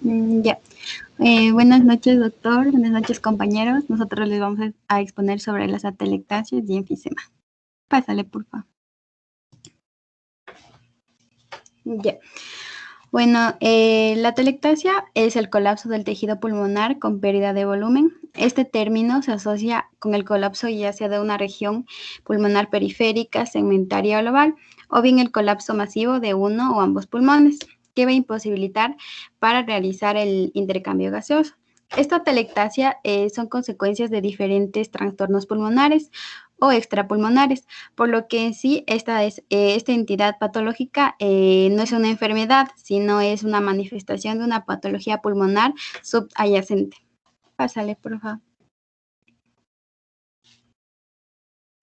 Ya. Buenas noches, doctor. Buenas noches, compañeros. Nosotros les vamos a exponer sobre las atelectasias y enfisema. Pásale, por favor. Ya. Bueno, la atelectasia es el colapso del tejido pulmonar con pérdida de volumen. Este término se asocia con el colapso ya sea de una región pulmonar periférica, segmentaria o global, o bien el colapso masivo de uno o ambos pulmones, que va a imposibilitar para realizar el intercambio gaseoso. Esta atelectasia son consecuencias de diferentes trastornos pulmonares o extrapulmonares, por lo que en sí esta entidad patológica no es una enfermedad, sino es una manifestación de una patología pulmonar subyacente. Pásale, por favor.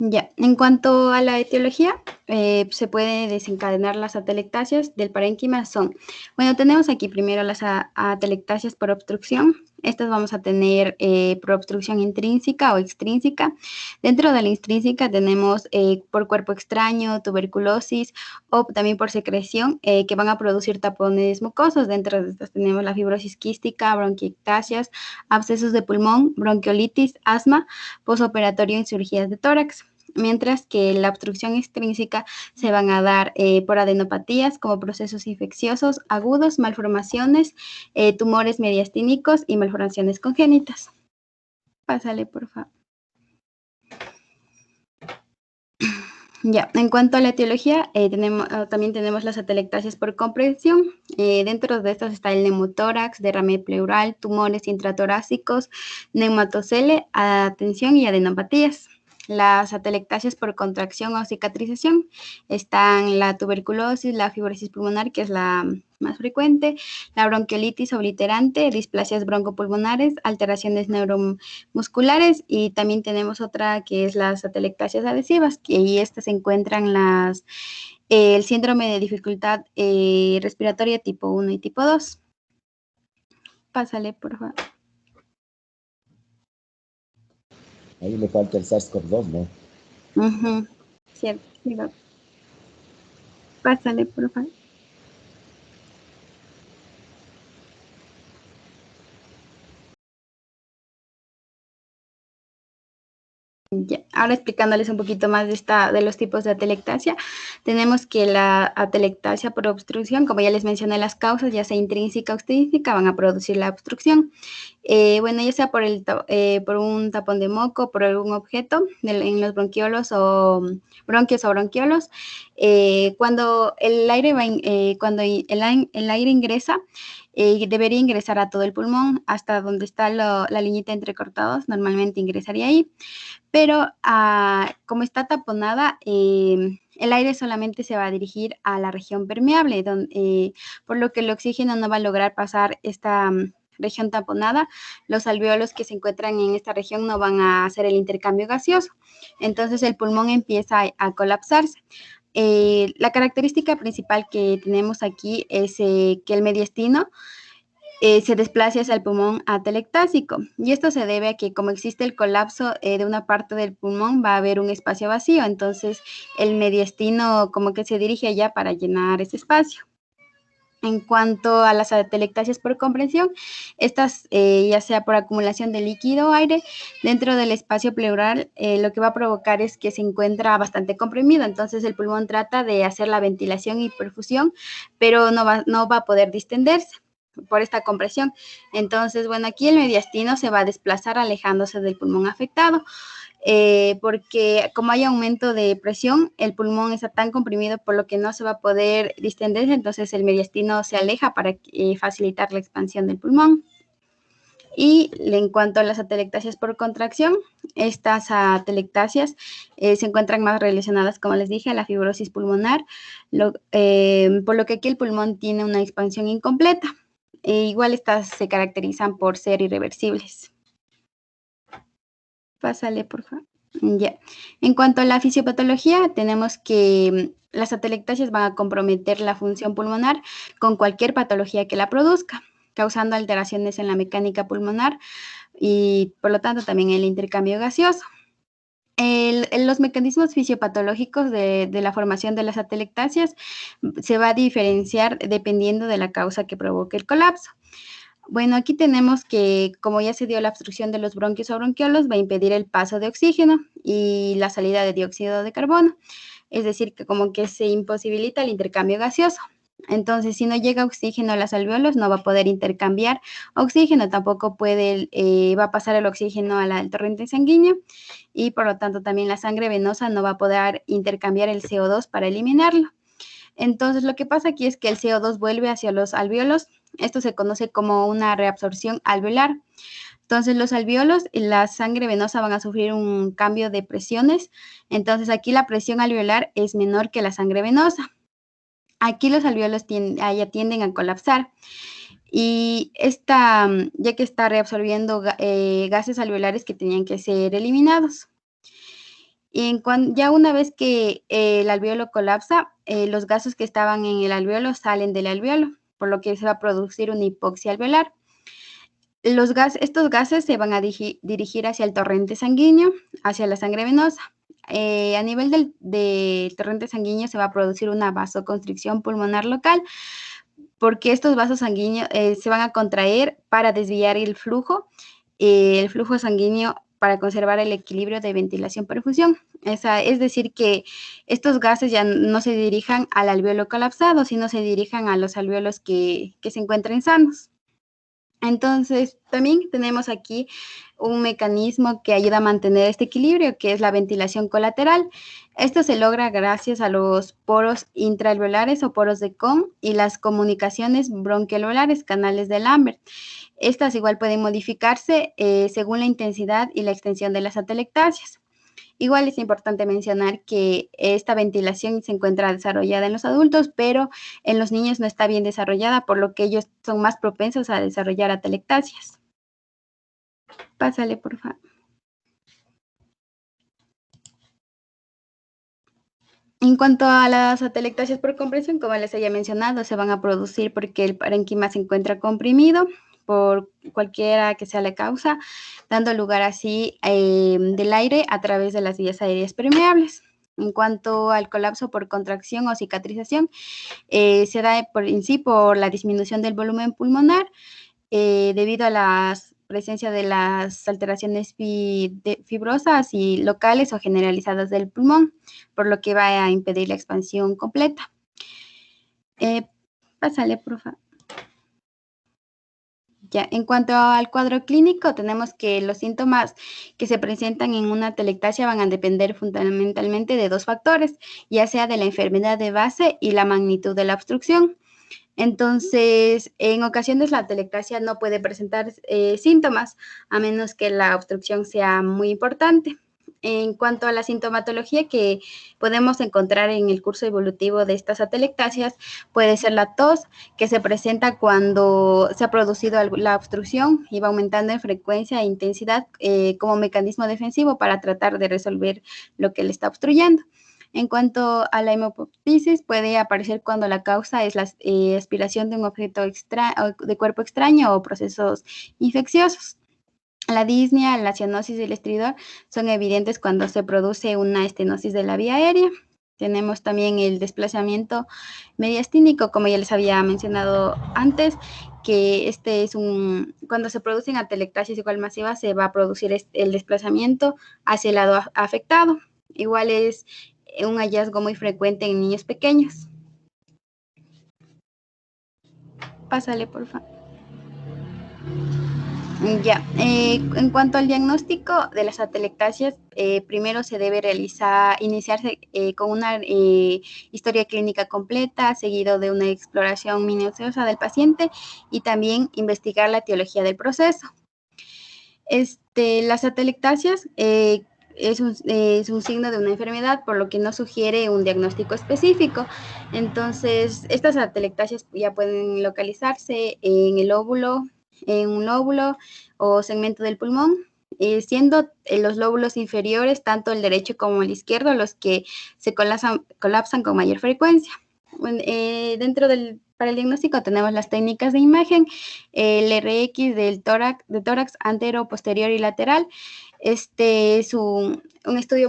Ya, en cuanto a la etiología, se puede desencadenar las atelectasias del parénquima son, bueno, tenemos aquí primero las atelectasias por obstrucción. Estas vamos a tener por obstrucción intrínseca o extrínseca. Dentro de la intrínseca tenemos por cuerpo extraño, tuberculosis o también por secreción que van a producir tapones mucosos. Dentro de estas tenemos la fibrosis quística, bronquiectasias, abscesos de pulmón, bronquiolitis, asma, posoperatorio en cirugías de tórax. Mientras que la obstrucción extrínseca se van a dar por adenopatías como procesos infecciosos agudos, malformaciones, tumores mediastínicos y malformaciones congénitas. Pásale, por favor. Ya, en cuanto a la etiología, también tenemos las atelectasias por compresión. Dentro de estas está el neumotórax, derrame pleural, tumores intratorácicos, neumatocele, atención y adenopatías. Las atelectasias por contracción o cicatrización están la tuberculosis, la fibrosis pulmonar, que es la más frecuente, la bronquiolitis obliterante, displasias broncopulmonares, alteraciones neuromusculares y también tenemos otra que es las atelectasias adhesivas, que ahí estas se encuentran el síndrome de dificultad respiratoria tipo 1 y tipo 2. Pásale, por favor. Ahí le falta el SARS-CoV-2, ¿no? Cierto, sí, pásale, por favor. Ya, ahora explicándoles un poquito más de los tipos de atelectasia, tenemos que la atelectasia por obstrucción, como ya les mencioné las causas, ya sea intrínseca o extrínseca, van a producir la obstrucción. Bueno, ya sea por un tapón de moco, por algún objeto en los bronquiolos o bronquios o bronquiolos. Cuando el aire ingresa, debería ingresar a todo el pulmón, hasta donde está la liñita entrecortados, normalmente ingresaría ahí. Pero como está taponada, el aire solamente se va a dirigir a la región permeable, por lo que el oxígeno no va a lograr pasar esta región taponada. Los alveolos que se encuentran en esta región no van a hacer el intercambio gaseoso. Entonces el pulmón empieza a colapsarse. La característica principal que tenemos aquí es que el mediastino se desplace hacia el pulmón atelectásico. Y esto se debe a que como existe el colapso de una parte del pulmón, va a haber un espacio vacío. Entonces, el mediastino como que se dirige allá para llenar ese espacio. En cuanto a las atelectasias por compresión, estas ya sea por acumulación de líquido o aire dentro del espacio pleural, lo que va a provocar es que se encuentra bastante comprimido. Entonces, el pulmón trata de hacer la ventilación y perfusión, pero no va a poder distenderse por esta compresión. Entonces, bueno, aquí el mediastino se va a desplazar alejándose del pulmón afectado, porque como hay aumento de presión, el pulmón está tan comprimido por lo que no se va a poder distenderse, entonces el mediastino se aleja para facilitar la expansión del pulmón. Y en cuanto a las atelectasias por contracción, estas atelectasias se encuentran más relacionadas, como les dije, a la fibrosis pulmonar, por lo que aquí el pulmón tiene una expansión incompleta. Igual estas se caracterizan por ser irreversibles. Pásale, por favor. Ya. En cuanto a la fisiopatología, tenemos que las atelectasias van a comprometer la función pulmonar con cualquier patología que la produzca, causando alteraciones en la mecánica pulmonar y, por lo tanto, también el intercambio gaseoso. Los mecanismos fisiopatológicos de la formación de las atelectasias se va a diferenciar dependiendo de la causa que provoque el colapso. Bueno, aquí tenemos que, como ya se dio la obstrucción de los bronquios o bronquiolos, va a impedir el paso de oxígeno y la salida de dióxido de carbono. Es decir, que como que se imposibilita el intercambio gaseoso. Entonces, si no llega oxígeno a los alvéolos, no va a poder intercambiar oxígeno, tampoco puede, va a pasar el oxígeno al torrente sanguíneo y por lo tanto también la sangre venosa no va a poder intercambiar el CO2 para eliminarlo. Entonces, lo que pasa aquí es que el CO2 vuelve hacia los alvéolos. Esto se conoce como una reabsorción alveolar. Entonces, los alvéolos y la sangre venosa van a sufrir un cambio de presiones. Entonces, aquí la presión alveolar es menor que la sangre venosa. Aquí los alvéolos ya tienden a colapsar. Y ya que está reabsorbiendo gases alveolares que tenían que ser eliminados. Y ya una vez que el alvéolo colapsa, los gases que estaban en el alvéolo salen del alvéolo, por lo que se va a producir una hipoxia alveolar. Estos gases se van a dirigir hacia el torrente sanguíneo, hacia la sangre venosa. A nivel del torrente sanguíneo se va a producir una vasoconstricción pulmonar local, porque estos vasos sanguíneos se van a contraer para desviar el flujo sanguíneo para conservar el equilibrio de ventilación-perfusión. Es decir, que estos gases ya no se dirijan al alvéolo colapsado, sino se dirijan a los alvéolos que se encuentren sanos. Entonces, también tenemos aquí un mecanismo que ayuda a mantener este equilibrio, que es la ventilación colateral. Esto se logra gracias a los poros intraalveolares o poros de Kohn y las comunicaciones bronquialveolares, canales de Lambert. Estas igual pueden modificarse según la intensidad y la extensión de las atelectasias. Igual es importante mencionar que esta ventilación se encuentra desarrollada en los adultos, pero en los niños no está bien desarrollada, por lo que ellos son más propensos a desarrollar atelectasias. Pásale, por favor. En cuanto a las atelectasias por compresión, como les había mencionado, se van a producir porque el parénquima se encuentra comprimido por cualquiera que sea la causa, dando lugar así del aire a través de las vías aéreas permeables. En cuanto al colapso por contracción o cicatrización, se da por la disminución del volumen pulmonar debido a la presencia de las alteraciones fibrosas y locales o generalizadas del pulmón, por lo que va a impedir la expansión completa. Pásale, por favor. Ya, en cuanto al cuadro clínico, tenemos que los síntomas que se presentan en una atelectasia van a depender fundamentalmente de dos factores, ya sea de la enfermedad de base y la magnitud de la obstrucción. Entonces, en ocasiones la atelectasia no puede presentar síntomas, a menos que la obstrucción sea muy importante. En cuanto a la sintomatología que podemos encontrar en el curso evolutivo de estas atelectasias, puede ser la tos, que se presenta cuando se ha producido la obstrucción y va aumentando en frecuencia e intensidad como mecanismo defensivo para tratar de resolver lo que le está obstruyendo. En cuanto a la hemoptisis, puede aparecer cuando la causa es la aspiración de un objeto de cuerpo extraño o procesos infecciosos. La disnea, la cianosis y el estridor son evidentes cuando se produce una estenosis de la vía aérea. Tenemos también el desplazamiento mediastínico, como ya les había mencionado antes, que cuando se producen atelectasias igual masivas, se va a producir el desplazamiento hacia el lado afectado. Igual es un hallazgo muy frecuente en niños pequeños. Pásale, por favor. Ya, en cuanto al diagnóstico de las atelectasias, primero se debe iniciarse con una historia clínica completa, seguido de una exploración minuciosa del paciente y también investigar la etiología del proceso. Las atelectasias es un signo de una enfermedad, por lo que no sugiere un diagnóstico específico. Entonces, estas atelectasias ya pueden localizarse en un lóbulo o segmento del pulmón, siendo los lóbulos inferiores, tanto el derecho como el izquierdo, los que se colapsan con mayor frecuencia. Para el diagnóstico tenemos las técnicas de imagen, el RX de tórax antero, posterior y lateral. Este es un estudio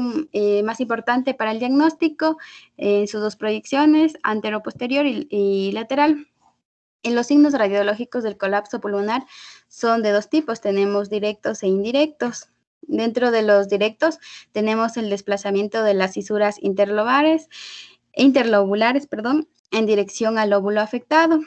más importante para el diagnóstico en sus dos proyecciones, antero, posterior y lateral. Los signos radiológicos del colapso pulmonar son de dos tipos, tenemos directos e indirectos. Dentro de los directos tenemos el desplazamiento de las fisuras interlobulares, en dirección al lóbulo afectado,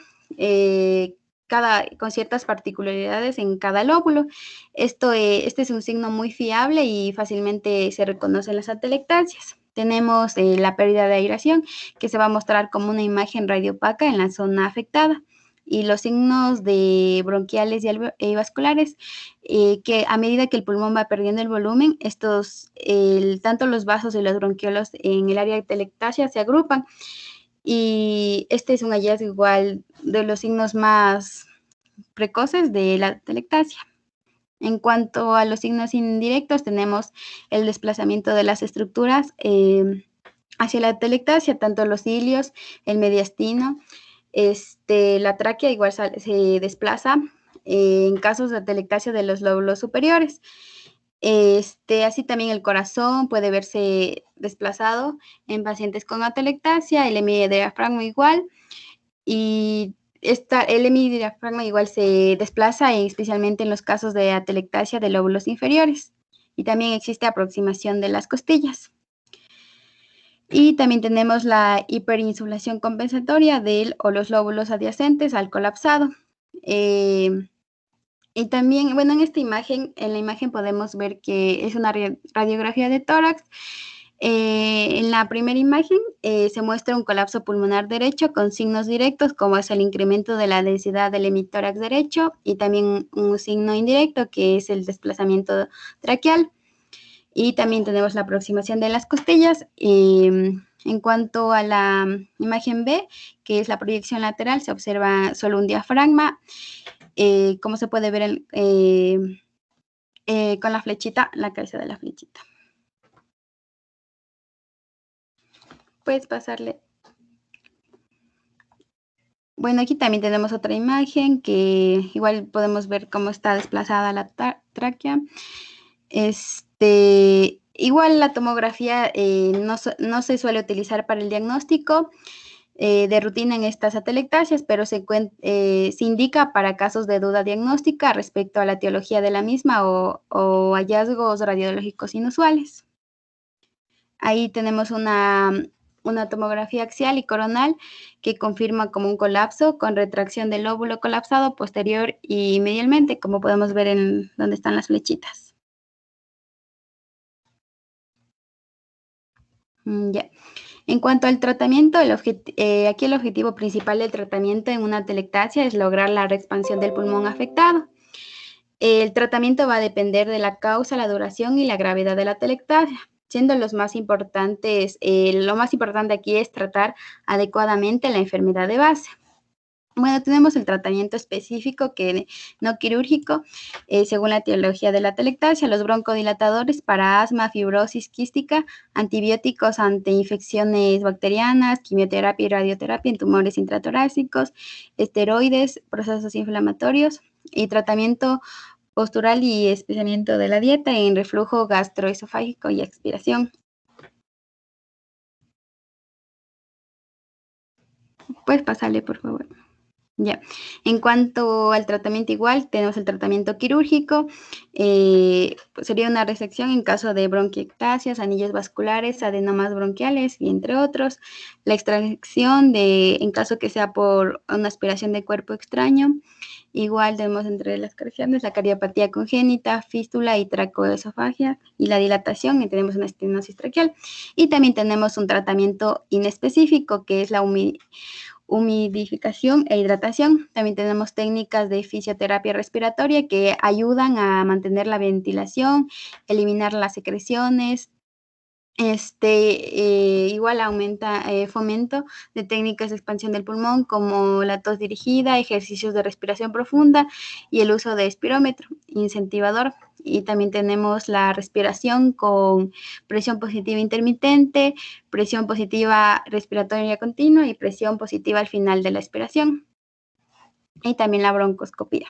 con ciertas particularidades en cada lóbulo. Este es un signo muy fiable y fácilmente se reconoce en las atelectasias. Tenemos la pérdida de aireación, que se va a mostrar como una imagen radioopaca en la zona afectada. Y los signos de bronquiales y vasculares, que a medida que el pulmón va perdiendo el volumen, tanto los vasos y los bronquiolos en el área de atelectasia se agrupan. Y este es un hallazgo igual de los signos más precoces de la atelectasia. En cuanto a los signos indirectos, tenemos el desplazamiento de las estructuras hacia la atelectasia, tanto los cilios, el mediastino, la tráquea igual se desplaza en casos de atelectasia de los lóbulos superiores. Así también el corazón puede verse desplazado en pacientes con atelectasia, el hemidiafragma igual, y el hemidiafragma igual se desplaza especialmente en los casos de atelectasia de lóbulos inferiores, y también existe aproximación de las costillas. Y también tenemos la hiperinsulación compensatoria o los lóbulos adyacentes al colapsado. Y también, bueno, en la imagen podemos ver que es una radiografía de tórax. En la primera imagen se muestra un colapso pulmonar derecho con signos directos, como es el incremento de la densidad del hemitórax derecho, y también un signo indirecto, que es el desplazamiento traqueal. Y también tenemos la aproximación de las costillas. En cuanto a la imagen B, que es la proyección lateral, se observa solo un diafragma, como se puede ver con la flechita, la cabeza de la flechita. Puedes pasarle. Bueno, aquí también tenemos otra imagen que igual podemos ver cómo está desplazada la tráquea. Igual la tomografía no se suele utilizar para el diagnóstico de rutina en estas atelectasias, pero se indica para casos de duda diagnóstica respecto a la etiología de la misma o hallazgos radiológicos inusuales. Ahí tenemos una tomografía axial y coronal que confirma como un colapso con retracción del lóbulo colapsado posterior y medialmente, como podemos ver en donde están las flechitas. Ya. En cuanto al tratamiento, aquí el objetivo principal del tratamiento en una atelectasia es lograr la reexpansión del pulmón afectado. El tratamiento va a depender de la causa, la duración y la gravedad de la atelectasia, siendo lo más importante aquí es tratar adecuadamente la enfermedad de base. Bueno, tenemos el tratamiento específico no quirúrgico, según la etiología de la atelectasia, los broncodilatadores para asma, fibrosis quística, antibióticos ante infecciones bacterianas, quimioterapia y radioterapia en tumores intratorácicos, esteroides, procesos inflamatorios y tratamiento postural y especiamiento de la dieta en reflujo gastroesofágico y expiración. Puedes pasarle, por favor. Ya. En cuanto al tratamiento igual, tenemos el tratamiento quirúrgico, sería una resección en caso de bronquiectasias, anillos vasculares, adenomas bronquiales y entre otros. La extracción en caso que sea por una aspiración de cuerpo extraño. Igual tenemos entre las correcciones la cardiopatía congénita, fístula y tracoesofagia, y la dilatación, y tenemos una estenosis traqueal. Y también tenemos un tratamiento inespecífico, que es la humidificación e hidratación. También tenemos técnicas de fisioterapia respiratoria que ayudan a mantener la ventilación, eliminar las secreciones. Igual fomento de técnicas de expansión del pulmón como la tos dirigida, ejercicios de respiración profunda y el uso de espirómetro incentivador. Y también tenemos la respiración con presión positiva intermitente, presión positiva respiratoria continua y presión positiva al final de la expiración. Y también la broncoscopía.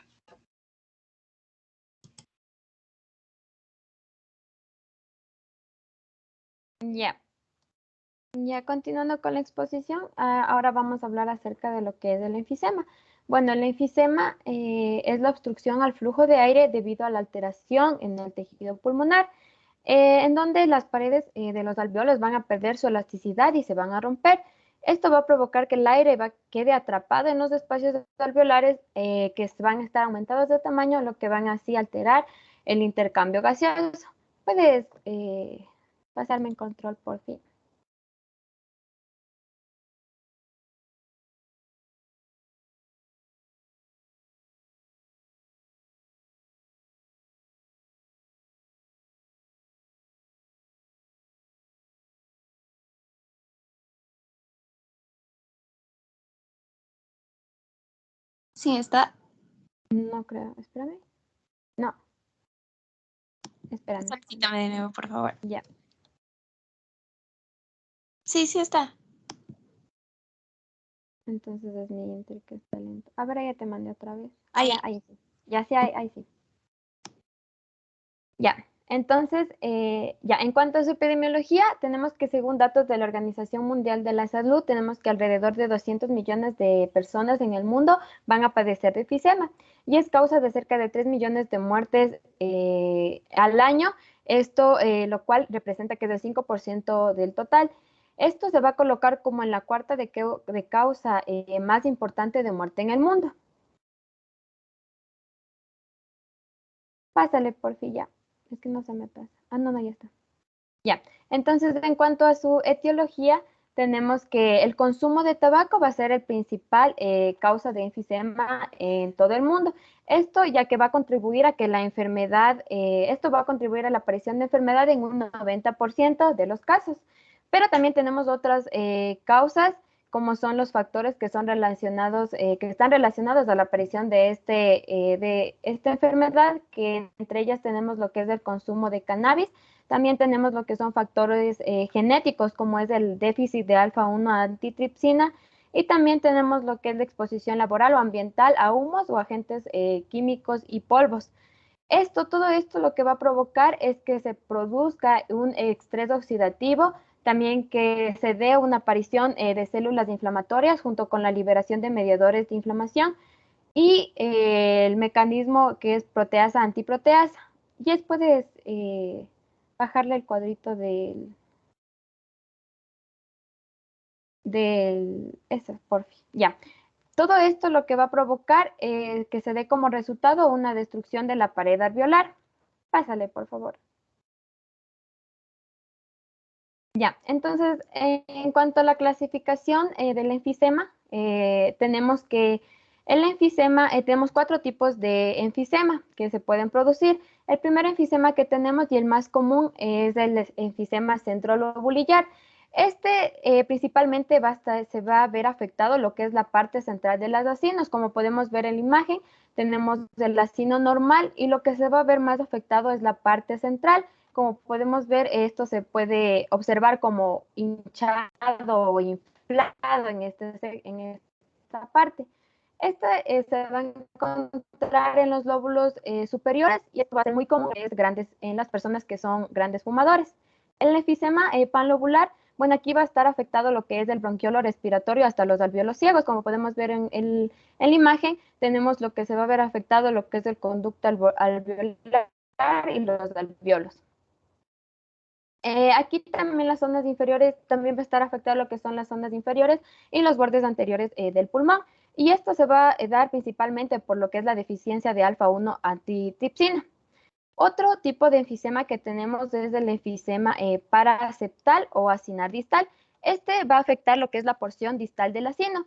Ya continuando con la exposición, ahora vamos a hablar acerca de lo que es el enfisema. Bueno, el enfisema es la obstrucción al flujo de aire debido a la alteración en el tejido pulmonar, en donde las paredes de los alveolos van a perder su elasticidad y se van a romper. Esto va a provocar que el aire quede atrapado en los espacios alveolares que van a estar aumentados de tamaño, lo que van así a alterar el intercambio gaseoso. Puedes pasarme en control, por fin. Sí, está. No creo, espérame. No. Espérame. Solicítame de nuevo, por favor. Ya. Sí, sí está. Entonces es mi Inter que está lento. A ver, ya te mandé otra vez. Ahí. Ya, ahí sí. Ya sí, ahí sí. Ya. Entonces, ya, en cuanto a su epidemiología, tenemos que según datos de la Organización Mundial de la Salud, tenemos que alrededor de 200 millones de personas en el mundo van a padecer de enfisema y es causa de cerca de 3 millones de muertes al año, esto lo cual representa que es el 5% del total. Esto se va a colocar como en la cuarta de causa más importante de muerte en el mundo. Pásale, por fin, ya. Es que no se me pasa. Ah, no, ya está. Ya, entonces en cuanto a su etiología, tenemos que el consumo de tabaco va a ser el principal causa de enfisema en todo el mundo. Esto ya que va a contribuir a que la enfermedad, esto va a contribuir a la aparición de enfermedad en un 90% de los casos. Pero también tenemos otras causas, como son los factores que son relacionados, que están relacionados a la aparición de esta enfermedad, que entre ellas tenemos lo que es el consumo de cannabis. También tenemos lo que son factores genéticos, como es el déficit de alfa-1 antitripsina, y también tenemos lo que es la exposición laboral o ambiental a humos o agentes químicos y polvos. Todo esto lo que va a provocar es que se produzca un estrés oxidativo, también que se dé una aparición de células inflamatorias junto con la liberación de mediadores de inflamación y el mecanismo que es proteasa-antiproteasa. Y puedes bajarle el cuadrito eso, por fin. Ya. Todo esto lo que va a provocar es que se dé como resultado una destrucción de la pared alveolar. Pásale, por favor. Ya, entonces, en cuanto a la clasificación del enfisema, tenemos que el enfisema, tenemos 4 tipos de enfisema que se pueden producir. El primer enfisema que tenemos y el más común es el enfisema centrolobulillar. Principalmente se va a ver afectado lo que es la parte central de las acinos. Como podemos ver en la imagen, tenemos el acino normal y lo que se va a ver más afectado es la parte central. Como podemos ver, esto se puede observar como hinchado o inflado en esta parte. Se va a encontrar en los lóbulos superiores y esto va a ser muy común en las personas que son grandes fumadores. El enfisema panlobular, bueno, aquí va a estar afectado lo que es el bronquiolo respiratorio hasta los alveolos ciegos. Como podemos ver en la imagen, tenemos lo que se va a ver afectado, lo que es el conducto alveolar y los alveolos. Aquí también las zonas inferiores, también va a estar afectado lo que son las zonas inferiores y los bordes anteriores del pulmón. Y esto se va a dar principalmente por lo que es la deficiencia de alfa-1 antitripsina. Otro tipo de enfisema que tenemos es el enfisema paraseptal o acinar distal. Este va a afectar lo que es la porción distal del acino.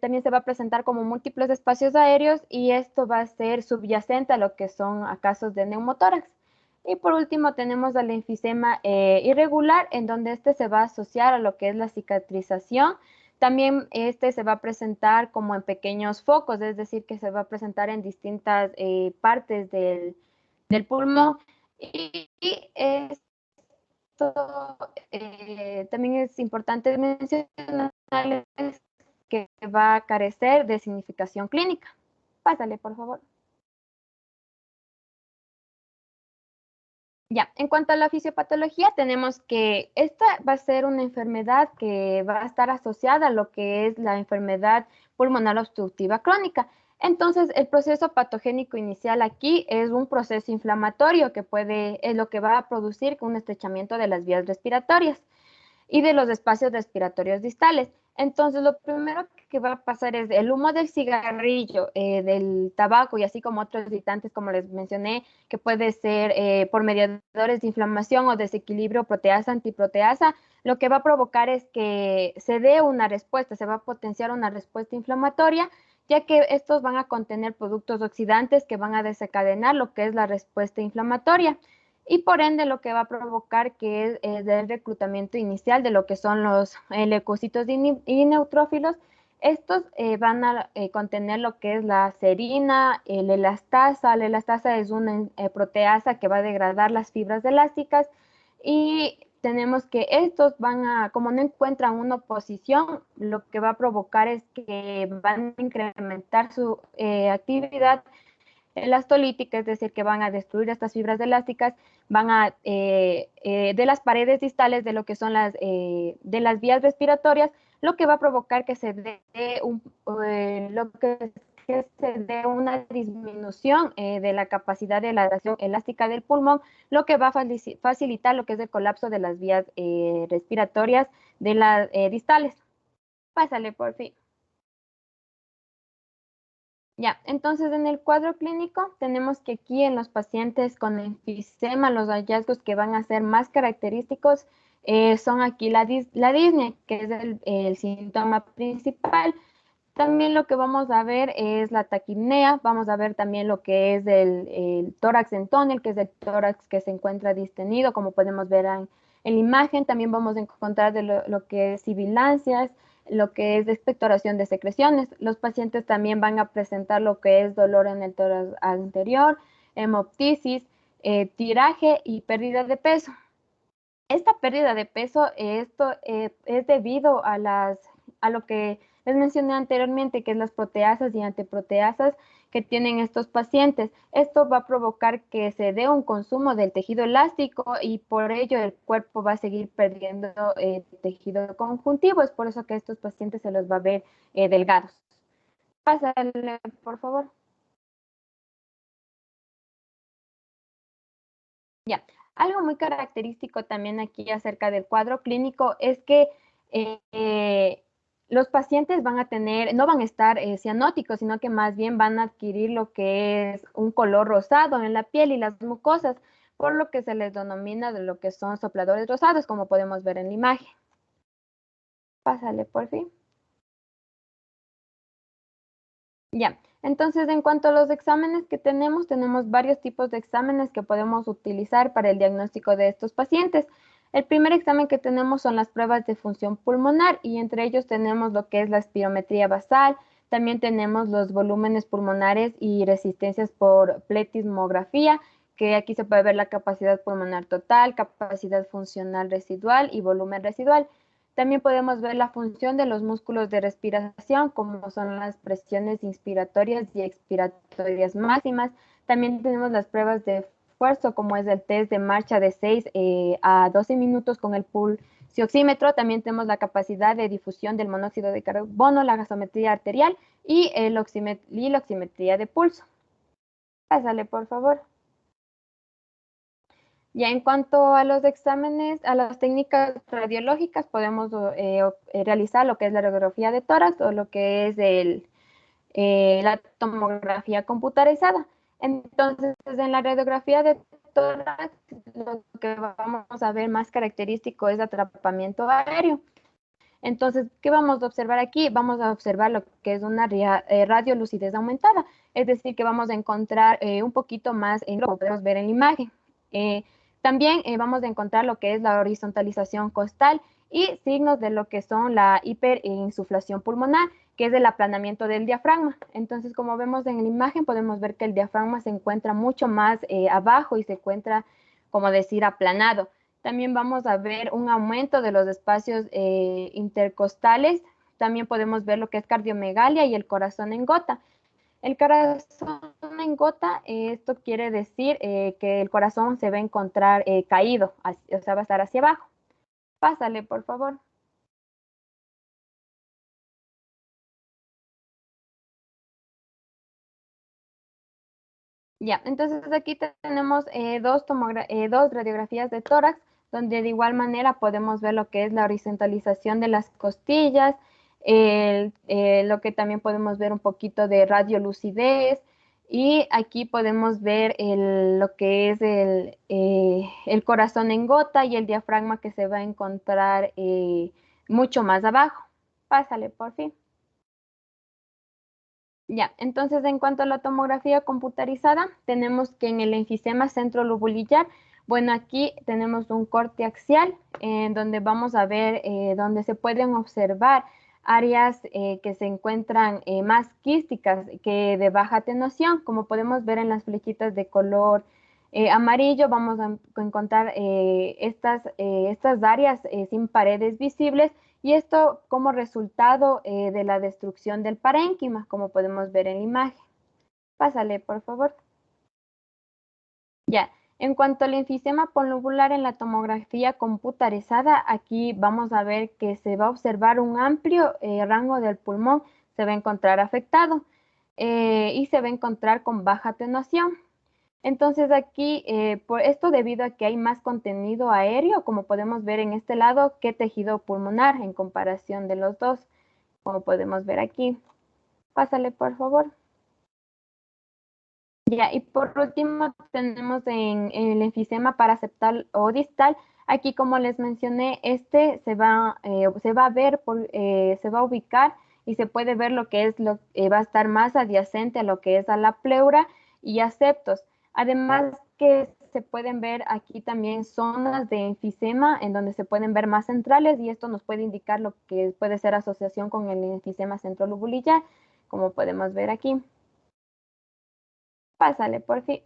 También se va a presentar como múltiples espacios aéreos y esto va a ser subyacente a lo que son a casos de neumotórax. Y por último tenemos el enfisema irregular, en donde este se va a asociar a lo que es la cicatrización. También este se va a presentar como en pequeños focos, es decir, que se va a presentar en distintas partes del pulmón. Y esto también es importante mencionar que va a carecer de significación clínica. Pásale, por favor. Ya, en cuanto a la fisiopatología, tenemos que esta va a ser una enfermedad que va a estar asociada a lo que es la enfermedad pulmonar obstructiva crónica. Entonces, el proceso patogénico inicial aquí es un proceso inflamatorio que es lo que va a producir un estrechamiento de las vías respiratorias y de los espacios respiratorios distales. Entonces, lo primero que va a pasar es el humo del cigarrillo, del tabaco y así como otros irritantes, como les mencioné, que puede ser por mediadores de inflamación o desequilibrio proteasa-antiproteasa, lo que va a provocar es que se dé una respuesta, se va a potenciar una respuesta inflamatoria, ya que estos van a contener productos oxidantes que van a desencadenar lo que es la respuesta inflamatoria y por ende lo que va a provocar que es el reclutamiento inicial de lo que son los leucocitos y neutrófilos. Estos van a contener lo que es la serina, la elastasa. La elastasa es una proteasa que va a degradar las fibras elásticas y tenemos que estos van a, como no encuentran una oposición, lo que va a provocar es que van a incrementar su actividad elastolítica, es decir, que van a destruir estas fibras elásticas, van a, de las paredes distales de lo que son de las vías respiratorias, lo que va a provocar que se dé que se dé una disminución de la capacidad de la adherencia elástica del pulmón, lo que va a facilitar lo que es el colapso de las vías respiratorias de las distales. Pásale, por fin. Ya, entonces en el cuadro clínico tenemos que aquí en los pacientes con enfisema los hallazgos que van a ser más característicos son aquí la disnea, que es el síntoma principal. También lo que vamos a ver es la taquipnea, vamos a ver también lo que es el tórax en tónel, que es el tórax que se encuentra distenido, como podemos ver en la imagen. También vamos a encontrar de lo que es sibilancias, lo que es expectoración de secreciones. Los pacientes también van a presentar lo que es dolor en el tórax anterior, hemoptisis, tiraje y pérdida de peso. Esta pérdida de peso, esto es debido a lo que les mencioné anteriormente, que es las proteasas y antiproteasas que tienen estos pacientes. Esto va a provocar que se dé un consumo del tejido elástico y por ello el cuerpo va a seguir perdiendo tejido conjuntivo. Es por eso que a estos pacientes se los va a ver delgados. Pásale, por favor. Ya, algo muy característico también aquí acerca del cuadro clínico es que los pacientes van a tener, no van a estar cianóticos, sino que más bien van a adquirir lo que es un color rosado en la piel y las mucosas, por lo que se les denomina de lo que son sopladores rosados, como podemos ver en la imagen. Pásale, por fin. Ya, entonces en cuanto a los exámenes que tenemos varios tipos de exámenes que podemos utilizar para el diagnóstico de estos pacientes. El primer examen que tenemos son las pruebas de función pulmonar y entre ellos tenemos lo que es la espirometría basal, también tenemos los volúmenes pulmonares y resistencias por pletismografía, que aquí se puede ver la capacidad pulmonar total, capacidad funcional residual y volumen residual. También podemos ver la función de los músculos de respiración, como son las presiones inspiratorias y expiratorias máximas. También tenemos las pruebas de esfuerzo, como es el test de marcha de 6 a 12 minutos con el pulsioxímetro. También tenemos la capacidad de difusión del monóxido de carbono, la gasometría arterial y la oximetría de pulso. Pásale, por favor. Ya en cuanto a los exámenes, a las técnicas radiológicas, podemos realizar lo que es la radiografía de tórax o lo que es la tomografía computarizada. Entonces, en la radiografía de tórax, lo que vamos a ver más característico es atrapamiento aéreo. Entonces, ¿qué vamos a observar aquí? Vamos a observar lo que es una radiolucidez aumentada, es decir, que vamos a encontrar un poquito más en lo que podemos ver en la imagen. También vamos a encontrar lo que es la horizontalización costal y signos de lo que son la hiperinsuflación pulmonar, que es el aplanamiento del diafragma. Entonces, como vemos en la imagen, podemos ver que el diafragma se encuentra mucho más abajo y se encuentra, como decir, aplanado. También vamos a ver un aumento de los espacios intercostales. También podemos ver lo que es cardiomegalia y el corazón en gota. El corazón en gota, esto quiere decir que el corazón se va a encontrar caído, o sea, va a estar hacia abajo. Pásale, por favor. Ya, entonces aquí tenemos dos radiografías de tórax, donde de igual manera podemos ver lo que es la horizontalización de las costillas, lo que también podemos ver un poquito de radiolucidez, y aquí podemos ver lo que es el corazón en gota y el diafragma que se va a encontrar mucho más abajo. Pásale, por fin. Ya, entonces en cuanto a la tomografía computarizada, tenemos que en el enfisema centrolobulillar, bueno, aquí tenemos un corte axial en donde vamos a ver, donde se pueden observar áreas que se encuentran más quísticas que de baja atenuación, como podemos ver en las flechitas de color amarillo, vamos a encontrar estas áreas sin paredes visibles, y esto como resultado de la destrucción del parénquima, como podemos ver en la imagen. Pásale, por favor. Ya, en cuanto al enfisema polnubular en la tomografía computarizada, aquí vamos a ver que se va a observar un amplio rango del pulmón, se va a encontrar afectado y se va a encontrar con baja atenuación. Entonces aquí, por esto debido a que hay más contenido aéreo, como podemos ver en este lado, que tejido pulmonar en comparación de los dos, como podemos ver aquí. Pásale, por favor. Ya, y por último tenemos en el enfisema paraseptal o distal. Aquí, como les mencioné, este se va a ver, se va a ubicar y se puede ver lo que es va a estar más adyacente a lo que es a la pleura y a septos. Además que se pueden ver aquí también zonas de enfisema en donde se pueden ver más centrales, y esto nos puede indicar lo que puede ser asociación con el enfisema centrolobulillar, como podemos ver aquí. Pásale, por fin.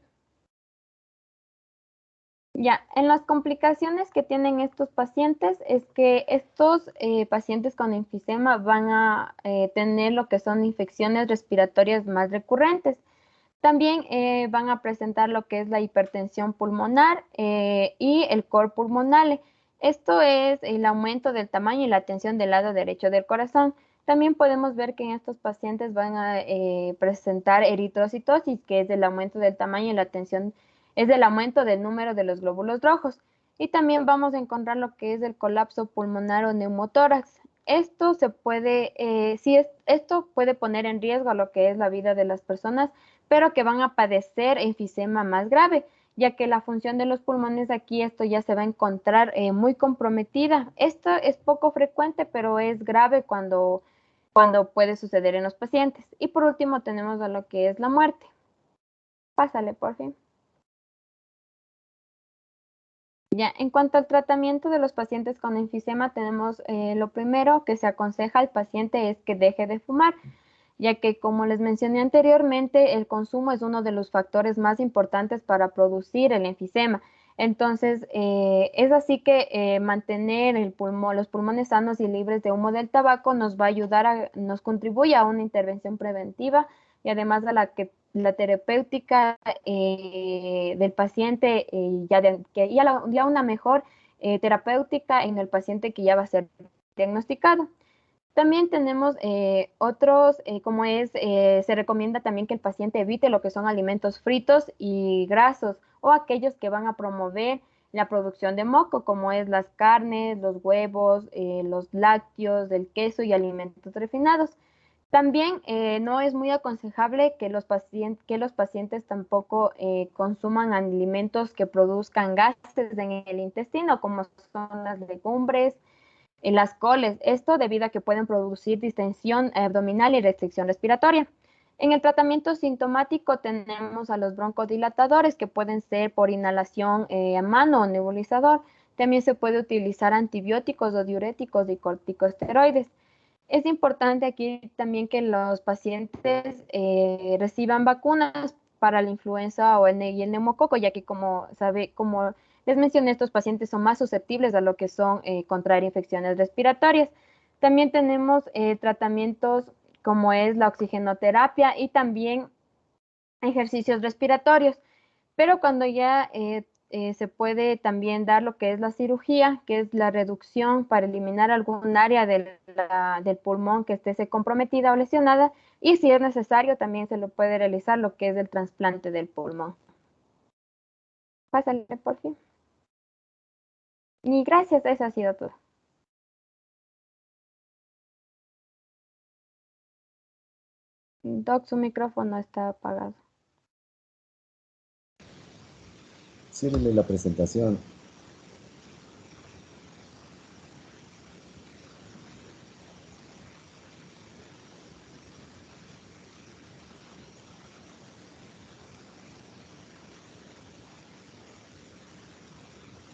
Ya, en las complicaciones que tienen estos pacientes es que estos pacientes con enfisema van a tener lo que son infecciones respiratorias más recurrentes. También van a presentar lo que es la hipertensión pulmonar y el cor pulmonale. Esto es el aumento del tamaño y la tensión del lado derecho del corazón. También podemos ver que en estos pacientes van a presentar eritrocitosis, que es el aumento del tamaño y la tensión, es el aumento del número de los glóbulos rojos. Y también vamos a encontrar lo que es el colapso pulmonar o neumotórax. Esto se puede, esto puede poner en riesgo a lo que es la vida de las personas, pero que van a padecer enfisema más grave, ya que la función de los pulmones aquí, esto ya se va a encontrar muy comprometida. Esto es poco frecuente, pero es grave cuando puede suceder en los pacientes. Y por último tenemos a lo que es la muerte. Pásale, por fin. Ya, en cuanto al tratamiento de los pacientes con enfisema, tenemos lo primero que se aconseja al paciente es que deje de fumar, ya que, como les mencioné anteriormente, el consumo es uno de los factores más importantes para producir el enfisema. Entonces, es así que mantener los pulmones sanos y libres de humo del tabaco nos va a ayudar, nos contribuye a una intervención preventiva, y además a la terapéutica del paciente, ya una mejor terapéutica en el paciente que ya va a ser diagnosticado. También tenemos otros, se recomienda también que el paciente evite lo que son alimentos fritos y grasos, o aquellos que van a promover la producción de moco, como es las carnes, los huevos, los lácteos, el queso y alimentos refinados. También no es muy aconsejable que los pacientes tampoco consuman alimentos que produzcan gases en el intestino, como son las legumbres, en las coles, esto debido a que pueden producir distensión abdominal y restricción respiratoria. En el tratamiento sintomático tenemos a los broncodilatadores, que pueden ser por inhalación a mano o nebulizador. También se puede utilizar antibióticos o diuréticos y corticosteroides. Es importante aquí también que los pacientes reciban vacunas para la influenza y el neumococo, ya que como les mencioné, estos pacientes son más susceptibles a lo que son contraer infecciones respiratorias. También tenemos tratamientos como es la oxigenoterapia, y también ejercicios respiratorios. Pero cuando ya se puede también dar lo que es la cirugía, que es la reducción para eliminar algún área del pulmón que esté comprometida o lesionada, y si es necesario también se lo puede realizar lo que es el trasplante del pulmón. Pásale, por fin. Y gracias, eso ha sido todo. Doc, su micrófono está apagado. Ciérrele la presentación.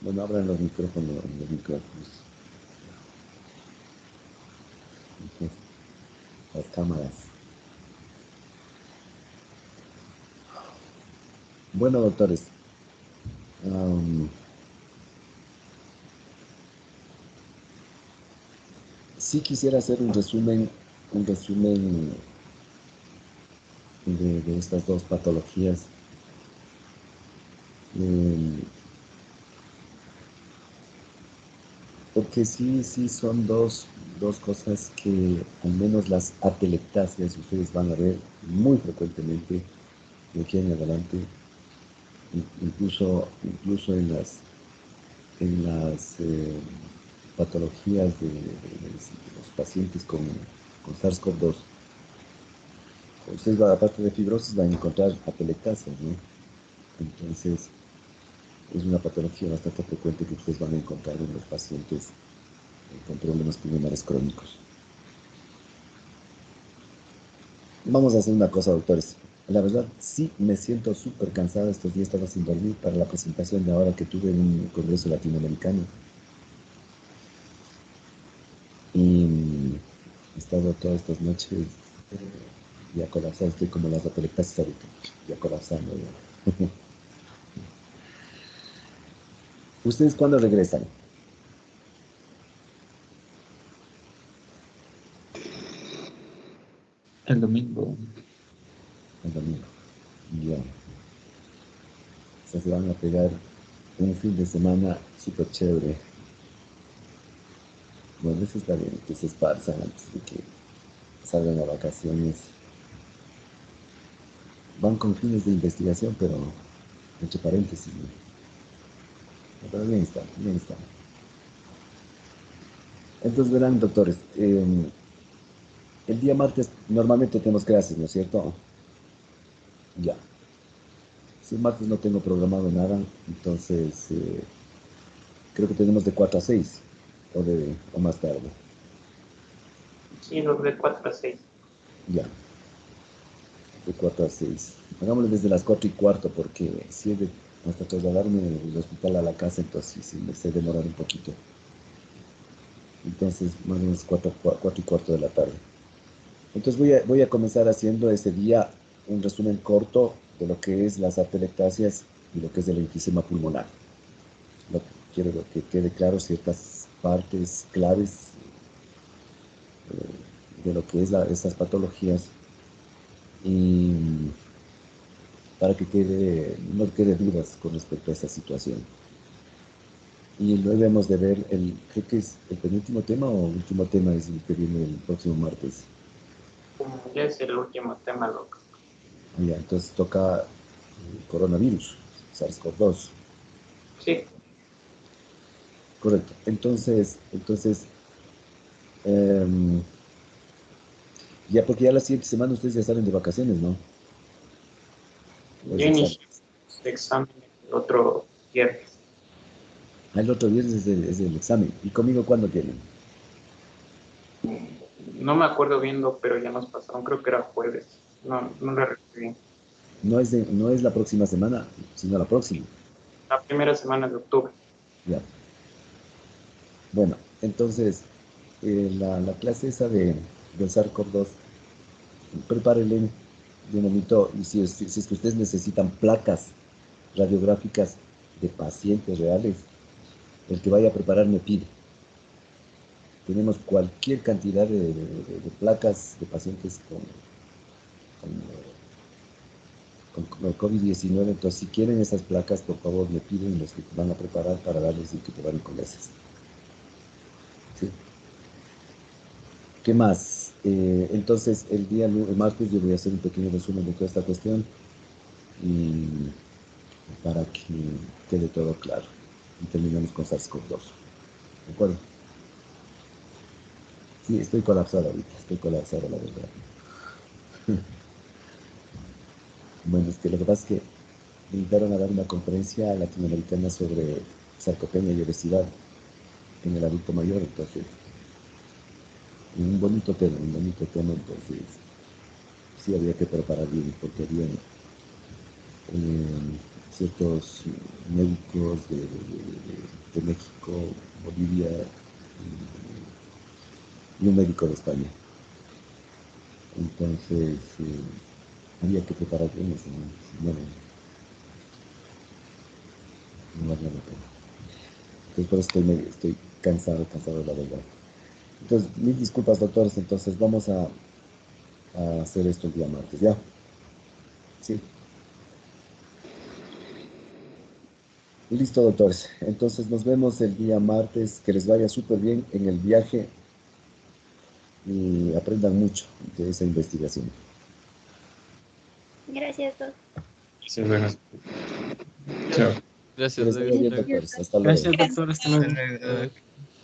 Bueno, abran los micrófonos, los micrófonos. Las cámaras. Bueno, doctores. Sí quisiera hacer un resumen de estas dos patologías. Porque sí son dos cosas que al menos las atelectasias ustedes van a ver muy frecuentemente de aquí en adelante, incluso en las patologías de los pacientes con SARS-CoV-2. Ustedes, aparte de fibrosis, van a encontrar atelectasias, ¿no? Entonces, es una patología bastante frecuente que ustedes van a encontrar en los pacientes con problemas pulmonares crónicos. Vamos a hacer una cosa, doctores. La verdad, sí me siento súper cansado estos días, estaba sin dormir para la presentación de ahora que tuve en un congreso latinoamericano. Y he estado todas estas noches ya colapsado, estoy como las atelectasias ahorita, ya colapsando. Ya. ¿Ustedes cuándo regresan? El domingo. El domingo. Ya. O sea, se van a pegar un fin de semana súper chévere. Bueno, eso está bien, que se esparzan antes de que salgan a vacaciones. Van con fines de investigación, pero entre paréntesis, ¿no? Pero bien está, bien está. Entonces verán, doctores, el día martes normalmente tenemos clases, ¿no es cierto? Ya. Si el martes no tengo programado nada, entonces creo que tenemos de 4 a 6 o más tarde. Sí, los de 4 a 6. Ya, de 4 a 6. Hagámoslo desde las 4:15 porque si es de hasta trasladarme del hospital a la casa, entonces sí me sé demorar un poquito. Entonces, más o menos 4:15 de la tarde. Entonces voy a comenzar haciendo ese día un resumen corto de lo que es las atelectasias y lo que es el enfisema pulmonar. Quiero que quede claro ciertas partes claves de lo que es estas patologías y para que no quede dudas con respecto a esta situación. Y luego hemos de ver, creo que es el penúltimo tema o último tema es el que viene el próximo martes. Ya es el último tema, loco. Ya, entonces toca coronavirus, SARS-CoV-2. Sí. Correcto. Entonces ya porque ya la siguiente semana ustedes ya salen de vacaciones, ¿no? Yo inicié el examen el otro viernes. El otro viernes es el examen. ¿Y conmigo cuándo quieren? No me acuerdo viendo, pero ya nos pasaron, creo que era jueves. No lo recuerdo bien. No es la próxima semana, sino la próxima. La primera semana de octubre. Ya. Bueno, entonces, la clase esa del SARS-CoV-2, prepárenle de momento, y si es que ustedes necesitan placas radiográficas de pacientes reales, el que vaya a preparar me pide. Tenemos cualquier cantidad de placas de pacientes con no, COVID-19. Entonces, si quieren esas placas, por favor, me piden los que van a preparar para darles y que te van con esas. ¿Sí? ¿Qué más? Entonces, el martes yo voy a hacer un pequeño resumen de toda esta cuestión y para que quede todo claro. Y terminamos con SARS-CoV-2. ¿De acuerdo? Sí, estoy colapsado ahorita, la verdad. Bueno, es que lo que pasa es que me invitaron a dar una conferencia latinoamericana sobre sarcopenia y obesidad en el adulto mayor, entonces, un bonito tema, entonces, sí había que preparar bien, porque había ciertos médicos de México, Bolivia y un médico de España. Entonces, había que preparar bien eso, ¿no? No valía la pena. Entonces, por eso estoy cansado, la verdad. Entonces, mil disculpas, doctores. Entonces, vamos a hacer esto el día martes, ¿ya? Sí. Listo, doctores. Entonces, nos vemos el día martes. Que les vaya súper bien en el viaje y aprendan mucho de esa investigación. Gracias, doctor. Sí, bueno. Chao. Que Gracias, les vaya bien, doctores. Hasta luego. Gracias, doctor. Hasta luego.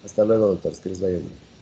Hasta luego, doctores. Que les vaya bien.